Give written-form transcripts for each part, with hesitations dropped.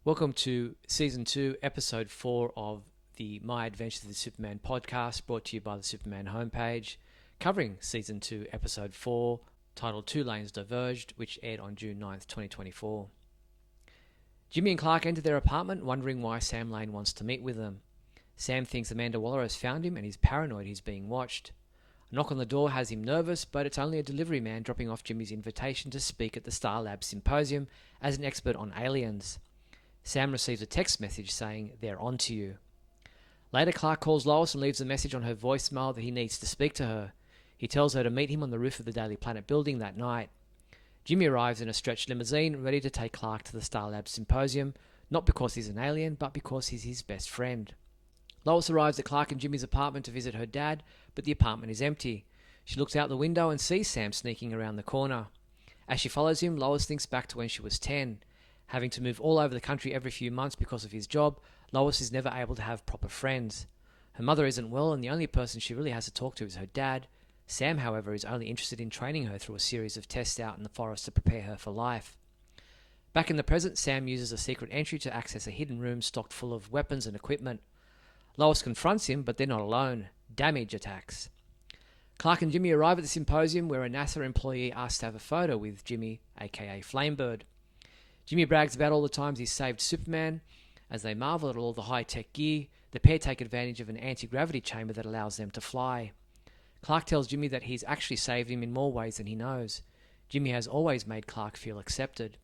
Welcome to Season 2, Episode 4 of the My Adventures of the Superman podcast, brought to you by the Superman homepage, covering Season 2, Episode 4, titled Lanes Diverged, which aired on June 9th, 2024. Jimmy and Clark enter their apartment, wondering why Sam Lane wants to meet with them. Sam thinks Amanda Waller has found him and he's paranoid he's being watched. A knock on the door has him nervous, but it's only a delivery man dropping off Jimmy's invitation to speak at the Star Labs symposium as an expert on aliens. Sam receives a text message saying they're on to you. Later, Clark calls Lois and leaves a message on her voicemail that he needs to speak to her. He tells her to meet him on the roof of the Daily Planet building that night. Jimmy arrives in a stretched limousine, ready to take Clark to the Star Labs symposium, not because he's an alien, but because he's his best friend. Lois arrives at Clark and Jimmy's apartment to visit her dad, but the apartment is empty. She looks out the window and sees Sam sneaking around the corner. As she follows him, Lois thinks back to when she was 10. Having to move all over the country every few months because of his job, Lois is never able to have proper friends. Her mother isn't well, and the only person she really has to talk to is her dad. Sam, however, is only interested in training her through a series of tests out in the forest to prepare her for life. Back in the present, Sam uses a secret entry to access a hidden room stocked full of weapons and equipment. Lois confronts him, but they're not alone. Damage attacks. Clark and Jimmy arrive at the symposium where a NASA employee asks to have a photo with Jimmy, aka Flamebird. Jimmy brags about all the times he's saved Superman. As they marvel at all the high-tech gear, the pair take advantage of an anti-gravity chamber that allows them to fly. Clark tells Jimmy that he's actually saved him in more ways than he knows. Jimmy has always made Clark feel accepted.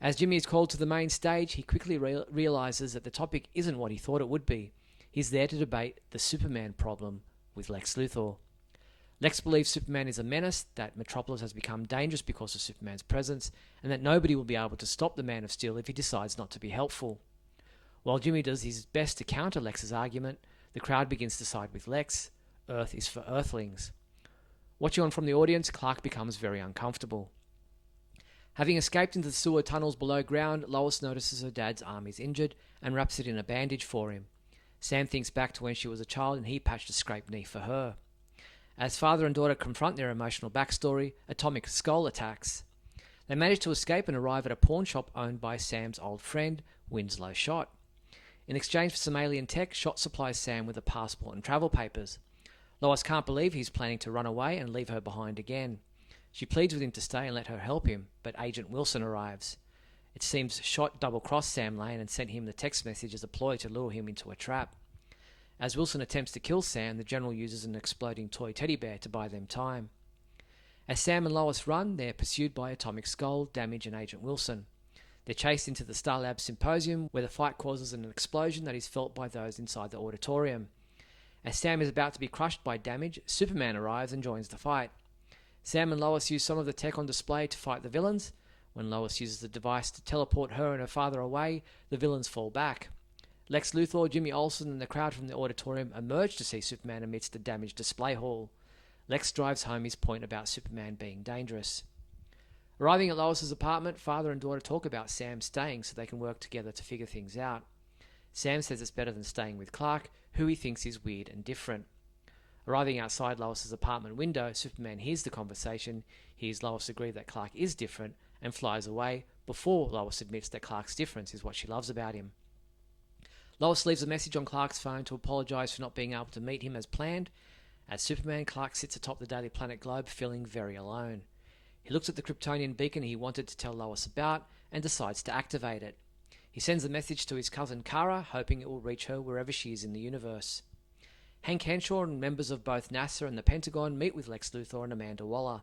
As Jimmy is called to the main stage, he quickly realizes that the topic isn't what he thought it would be. He's there to debate the Superman problem with Lex Luthor. Lex believes Superman is a menace, that Metropolis has become dangerous because of Superman's presence, and that nobody will be able to stop the Man of Steel if he decides not to be helpful. While Jimmy does his best to counter Lex's argument, the crowd begins to side with Lex. Earth is for Earthlings. Watching on from the audience, Clark becomes very uncomfortable. Having escaped into the sewer tunnels below ground, Lois notices her dad's arm is injured and wraps it in a bandage for him. Sam thinks back to when she was a child and he patched a scraped knee for her. As father and daughter confront their emotional backstory, Atomic Skull attacks. They manage to escape and arrive at a pawn shop owned by Sam's old friend, Winslow Schott. In exchange for some alien tech, Schott supplies Sam with a passport and travel papers. Lois can't believe he's planning to run away and leave her behind again. She pleads with him to stay and let her help him, but Agent Wilson arrives. It seems Schott double-crossed Sam Lane and sent him the text message as a ploy to lure him into a trap. As Wilson attempts to kill Sam, the General uses an exploding toy teddy bear to buy them time. As Sam and Lois run, they're pursued by Atomic Skull, Damage and Agent Wilson. They're chased into the Star Labs symposium, where the fight causes an explosion that is felt by those inside the auditorium. As Sam is about to be crushed by Damage, Superman arrives and joins the fight. Sam and Lois use some of the tech on display to fight the villains. When Lois uses the device to teleport her and her father away, the villains fall back. Lex Luthor, Jimmy Olsen, and the crowd from the auditorium emerge to see Superman amidst the damaged display hall. Lex drives home his point about Superman being dangerous. Arriving at Lois's apartment, father and daughter talk about Sam staying so they can work together to figure things out. Sam says it's better than staying with Clark, who he thinks is weird and different. Arriving outside Lois's apartment window, Superman hears the conversation, hears Lois agree that Clark is different, and flies away before Lois admits that Clark's difference is what she loves about him. Lois leaves a message on Clark's phone to apologise for not being able to meet him as planned. As Superman, Clark sits atop the Daily Planet globe feeling very alone. He looks at the Kryptonian beacon he wanted to tell Lois about and decides to activate it. He sends the message to his cousin Kara, hoping it will reach her wherever she is in the universe. Hank Henshaw and members of both NASA and the Pentagon meet with Lex Luthor and Amanda Waller.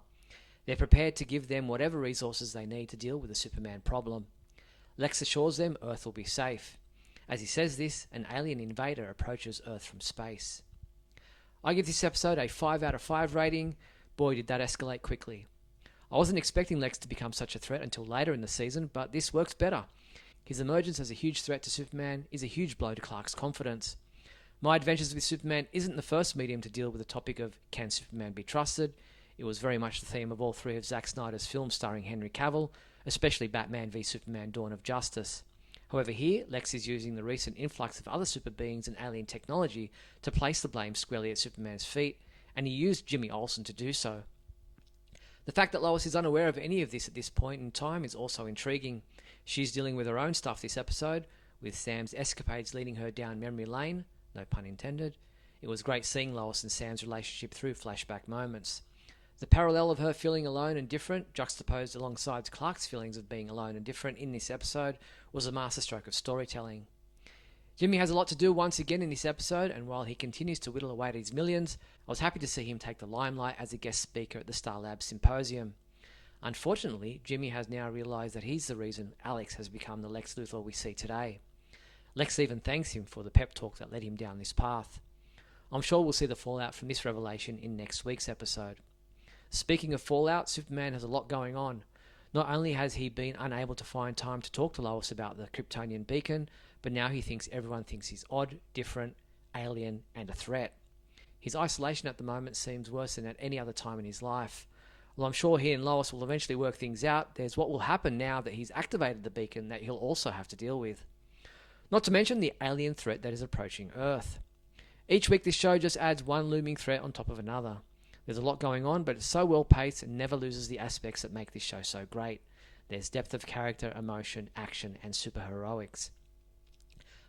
They're prepared to give them whatever resources they need to deal with the Superman problem. Lex assures them Earth will be safe. As he says this, an alien invader approaches Earth from space. I give this episode a 5 out of 5 rating. Boy, did that escalate quickly. I wasn't expecting Lex to become such a threat until later in the season, but this works better. His emergence as a huge threat to Superman is a huge blow to Clark's confidence. My Adventures with Superman isn't the first medium to deal with the topic of can Superman be trusted. It was very much the theme of all three of Zack Snyder's films starring Henry Cavill, especially Batman v Superman: Dawn of Justice. However, here, Lex is using the recent influx of other super beings and alien technology to place the blame squarely at Superman's feet, and he used Jimmy Olsen to do so. The fact that Lois is unaware of any of this at this point in time is also intriguing. She's dealing with her own stuff this episode, with Sam's escapades leading her down memory lane, no pun intended. It was great seeing Lois and Sam's relationship through flashback moments. The parallel of her feeling alone and different, juxtaposed alongside Clark's feelings of being alone and different in this episode, was a masterstroke of storytelling. Jimmy has a lot to do once again in this episode, and while he continues to whittle away at his millions, I was happy to see him take the limelight as a guest speaker at the Star Labs symposium. Unfortunately, Jimmy has now realised that he's the reason Alex has become the Lex Luthor we see today. Lex even thanks him for the pep talk that led him down this path. I'm sure we'll see the fallout from this revelation in next week's episode. Speaking of fallout, Superman has a lot going on. Not only has he been unable to find time to talk to Lois about the Kryptonian beacon, but now he thinks everyone thinks he's odd, different, alien, and a threat. His isolation at the moment seems worse than at any other time in his life. While I'm sure he and Lois will eventually work things out, there's what will happen now that he's activated the beacon that he'll also have to deal with. Not to mention the alien threat that is approaching Earth. Each week this show just adds one looming threat on top of another. There's a lot going on, but it's so well paced and never loses the aspects that make this show so great. There's depth of character, emotion, action, and superheroics.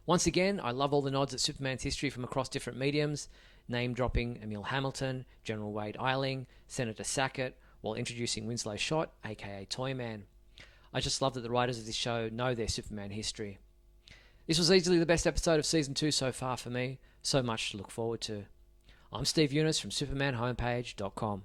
Once again, I love all the nods at Superman's history from across different mediums, name-dropping Emil Hamilton, General Wade Eiling, Senator Sackett, while introducing Winslow Schott, aka Toyman. I just love that the writers of this show know their Superman history. This was easily the best episode of Season 2 so far for me, so much to look forward to. I'm Steve Younis from SupermanHomepage.com.